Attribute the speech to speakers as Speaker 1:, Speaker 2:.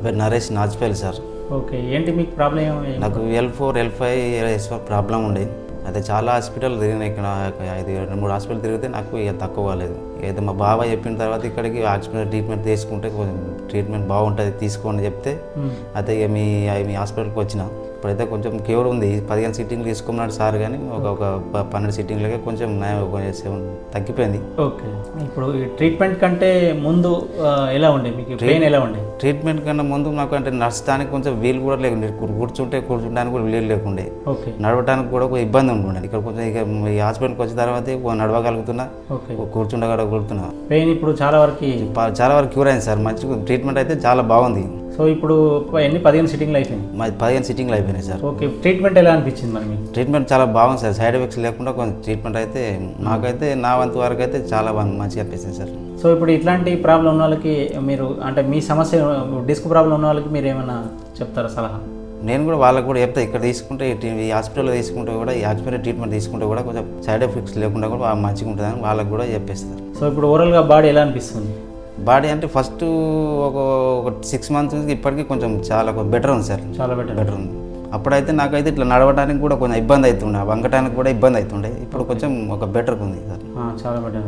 Speaker 1: పేరు Naresh నాజ్పేల్ sir.
Speaker 2: Okay, ఏంటి మీకు ప్రాబ్లం?
Speaker 1: నాకు L4 L5 S4 ప్రాబ్లం ఉండే. అయితే చాలా హాస్పిటల్ తిరిగిన, ఇక్కడ 2-3 హాస్పిటల్ తిరిగితే నాకు ఇక తక్కువ కాలేదు. అయితే మా బాబాయ్ చెప్పిన తర్వాత ఇక్కడికి హాస్పిటల్ ట్రీట్మెంట్ తీసుకుంటే కొంచెం ట్రీట్మెంట్ బాగుంటుంది తీసుకోండి చెప్తే అయితే ఇక మీ హాస్పిటల్కి వచ్చిన. ఇప్పుడైతే కొంచెం క్యూర్ ఉంది. 15 సిట్టింగ్లు తీసుకున్నాడు సార్, కానీ ఒక 12 సిట్టింగ్లకే కొంచెం తగ్గిపోయింది.
Speaker 2: ఓకే, ఇప్పుడు ఈ ట్రీట్మెంట్ కంటే ముందు ఎలా ఉండే, మీకు పెయిన్ ఎలా ఉండే?
Speaker 1: ట్రీట్మెంట్ కన్నా ముందు నాకు అంటే నడచడానికి కొంచెం వీలు కూడా లేకుండే, కూర్చుంటానికి కూడా వీలు లేకుండే, నడవడానికి కూడా కొంచెం ఇబ్బంది ఉంటుండే. ఇక్కడ కొంచెం ఇక ఈ హాస్పిటల్కి వచ్చిన తర్వాత నడవగలుగుతున్నా, కూర్చుండగలుగుతున్నా.
Speaker 2: పెయిన్ ఇప్పుడు చాలా వరకు
Speaker 1: క్యూర్ అయింది సార్. మంచిగా ట్రీట్మెంట్ అయితే చాలా బాగుంది.
Speaker 2: సో ఇప్పుడు ఎన్ని 15 సిట్టింగ్లు అయిపోయింది?
Speaker 1: 15 సిట్టింగ్లు అయిపోయినాయి సార్.
Speaker 2: ఓకే, ట్రీట్మెంట్ ఎలా అనిపించింది మరి మీకు?
Speaker 1: ట్రీట్మెంట్ చాలా బాగుంది సార్, సైడ్ ఎఫెక్ట్స్ లేకుండా కొంచెం ట్రీట్మెంట్ అయితే నాకైతే నా వంతు వరకు అయితే చాలా మంచిగా అనిపిస్తుంది సార్.
Speaker 2: సో ఇప్పుడు ఇట్లాంటి ప్రాబ్లం ఉన్న వాళ్ళకి మీరు అంటే మీ సమస్య డిస్క్ ప్రాబ్లం ఉన్న వాళ్ళకి మీరు ఏమైనా చెప్తారా సలహా?
Speaker 1: నేను కూడా వాళ్ళకి కూడా చెప్తా, ఇక్కడ తీసుకుంటే ఈ హాస్పిటల్లో తీసుకుంటే కూడా, ఈ హాస్పిటల్ ట్రీట్మెంట్ తీసుకుంటే కూడా కొంచెం సైడ్ ఎఫెక్ట్స్ లేకుండా కూడా మంచిగా ఉంటుందని వాళ్ళకి కూడా చెప్పేస్తారు.
Speaker 2: సో ఇప్పుడు ఓవరాల్గా బాడీ ఎలా అనిపిస్తుంది?
Speaker 1: బాడీ అంటే ఫస్ట్ ఒక 6 మంత్స్ నుంచి ఇప్పటికీ కొంచెం చాలా బెటర్ ఉంది సార్, చాలా బెటర్ ఉంది. అప్పుడైతే నాకైతే ఇట్లా నడవడానికి కూడా కొంచెం ఇబ్బంది అవుతుండే, వంగటానికి కూడా ఇబ్బంది అవుతుండే. ఇప్పుడు కొంచెం ఒక బెటర్గా ఉంది సార్,
Speaker 2: చాలా బెటర్.